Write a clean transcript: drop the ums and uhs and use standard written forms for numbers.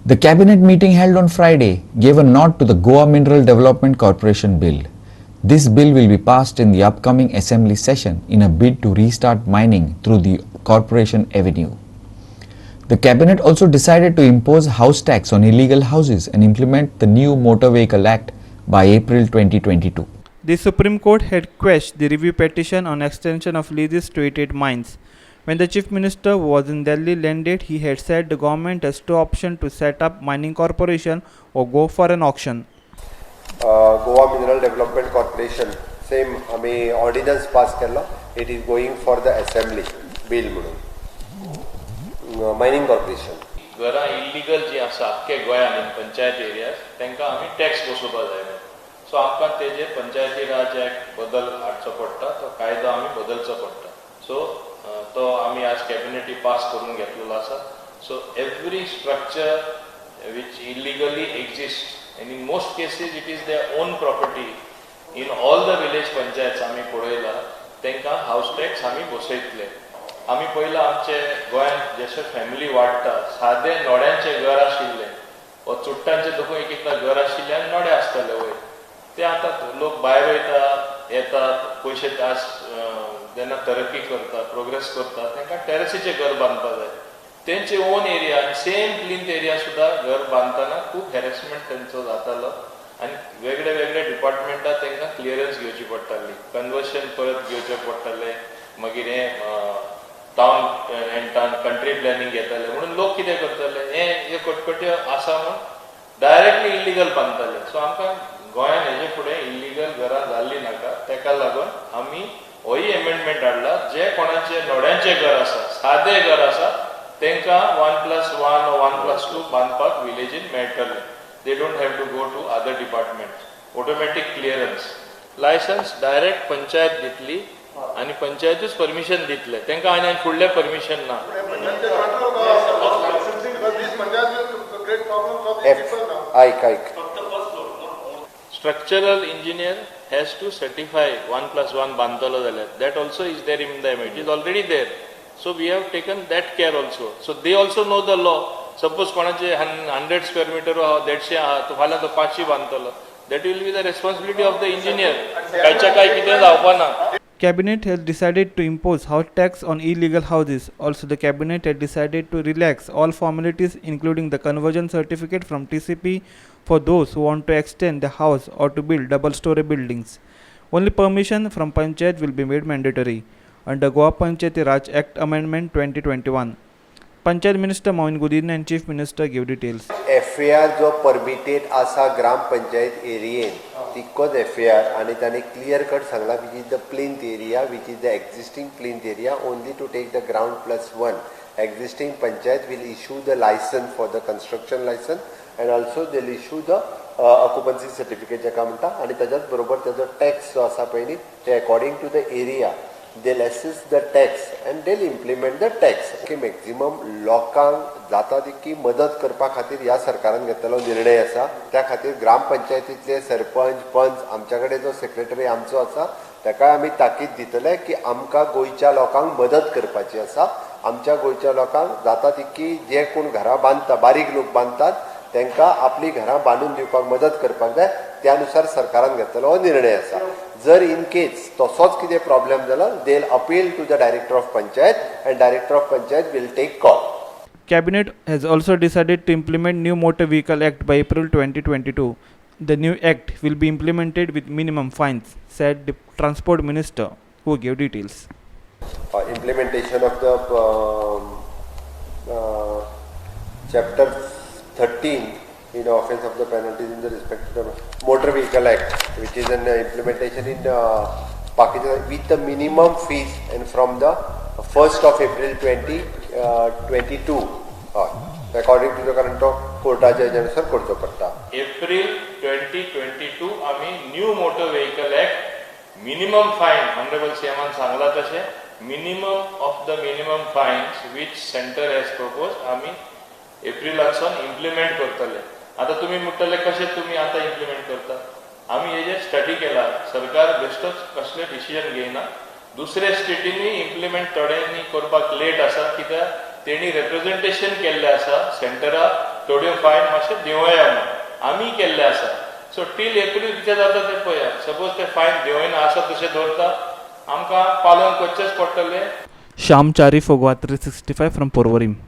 The cabinet meeting held on Friday gave a nod to the Goa Mineral Development Corporation bill. This bill will be passed in the upcoming assembly session in a bid to restart mining through the corporation avenue. The cabinet also decided to impose house tax on illegal houses and implement the new Motor Vehicle Act by April 2022. The Supreme Court had quashed the review petition on extension of leases to 88 mines. When the Chief Minister was in Delhi landed, he had said the government has two options to set up mining corporation or go for an auction. Goa Mineral Development Corporation same आम्ही ordinance pass केला. It is going for the assembly bill म्हणून mining corporation. घरां illegal जी आसा आख्खे गोंयान in panchayat areas तांकां आमी tax बसोवपा जाय. सो आमकां तेजे पंचायती राज एक्ट बदल हाडचो पडटा, तो कायदो आमी बदलचो पडटा. सो तो आमी आज कॅबिनेटी पास करून घेतलेलो आसा. So every structure which illegally exists and in most cases it is their own property in all the village panchayats आमी पळयला तांकां हाऊस टॅक्स आमी बसयतले. आमी पयला आमचे गोंयांत जशे फॅमिली वाडटा सादे नोड्यांचे घर आशिल्ले वा चुट्टांचे देखून एक एकदा घर आशिल्ले आनी नोडे आसताले वयर ते आतां लोक भायर वयता येतात पयशे आज जेन्ना तरक्की करता प्रोग्रेस करता तांकां टेरेसीचे घर बांदपा जाय. तेंचे on area same plinth area सुद्दां घर बांदतना खूब हॅरेसमेंट तेंचो जातालो आनी वेगळे वेगळे डिपार्टमेंटां तांकां क्लियरन्स घेवची पडटाली, कन्वर्शन परत घेवचें पडटालें, मागीर हें टावन एंटान कंट्री प्लॅनिंग घेताले म्हणून लोक कितें करताले हे कटकट्यो आसा म्हूण डायरेक्टली इल्लीगल बांदताले. सो आमकां गोंयान हेजे फुडें इल्लीगल घरां जाल्ली नाका, ताका लागून आमी होय एमेंडमेंट हाडला जे कोणाचे नोड्यांचे घर आसा सादे घर आसा तांकां 1+1 or 1+2 बांदपाक विलेजीन मेळटलें. They don't have to go to other departments. Automatic clearance licence direct panchayat दितली आनी पंचायतूच परमिशन दितले तांकां आनी फुडलें परमिशन ना. Structural engineer has to certify 1+1 बांदतलो जाल्यार that also is there in the it is already there. So we have taken that care also. So they also know the law. Suppose कोणाचे 100 square meter वा 150 आहा तो फाल्यां तो 500 बांदतलो. That will be the responsibility of the engineer. कायच्या काय कितें जावपा ना. Cabinet has decided to impose house tax on illegal houses. Also, the cabinet had decided to relax all formalities including the conversion certificate from TCP for those who want to extend the house or to build double-story buildings. Only permission from Panchayat will be made mandatory under Goa Panchayati Raj Act Amendment 2021. Panchayat Minister Moin Gudin and Chief Minister give details. FAR जो permitted आसा ग्राम panchayat एरियेन तितकोच FAR आनी तांणी clear cut सांगला which is the plinth area, which is the existing plinth area, only to take the ground+1. Existing panchayat will issue the license for the construction license and also they'll issue the occupancy certificate जाका म्हणटा आनी ताच्याच बरोबर ताजो tax जो आसा पळय न्ही ते according to the area they'll assess the tax and they'll implement the tax. की मॅक्झिमम लोकांक जाता तितकी मदत करपा खातीर ह्या सरकारान घेतलेलो निर्णय आसा. त्या खातीर ग्रामपंचायतींतले सरपंच पंच आमच्या कडेन जो सेक्रेटरी आमचो आसा ताका आमी ताकीद दितले की आमकां गोंयच्या लोकांक मदत करपाची आसा. आमच्या गोंयच्या लोकांक जाता तितकी जे कोण घरां बांदता बारीक लोक बांदतात तांकां आपली घरां बांदून दिवपाक मदत करपाक जाय. त्यानुसार सरकारान घेतलेलो निर्णय आसा. जर इन केस तसोच कितें प्रॉब्लेम जालो they'll appeal to the director of panchayat and director of panchayat will take call. Cabinet has also decided to implement new Motor Vehicle Act by April 2022. The new act will be implemented with minimum fines, said the Transport Minister, who gave details. Implementation of the chapter 13 in offense of the penalties in the respect of the Motor Vehicle Act, which is an implementation in Pakistan with the minimum fees and from the 1st of April 2022 according to the current कोर्टाच्या हेच्यानुसार करचो पडटा. April 2022 आमी new motor vehicle act minimum फायन honourable सीएमान सांगला तशें minimum of the minimum finance which centre has propose आमी एप्रिलासान implement करतले. आता तुम्ही म्हणटले कशें तुम्ही आता इम्प्लिमेंट करता. आमी हेजे स्टडी केला. सरकार बेश्टोच कसले डिसिजन घेयना. दुसरे स्टेटींनी इम्प्लिमेंट थोड्यांनी करपाक लेट आसा कित्याक तेणी रिप्रेझेंटेशन केल्लें आसा सेंटराक थोड्यो फायन मातशे दिवया म्हणून आमी केल्ले आसा. सो टील एप्रील कितें जाता तें पळया. सपोज ते फायन दिवयना आसा तशें दवरता आमकां पालन करचेंच पडटलें. Shyam Chari, Fogwa 365 from Porvorim.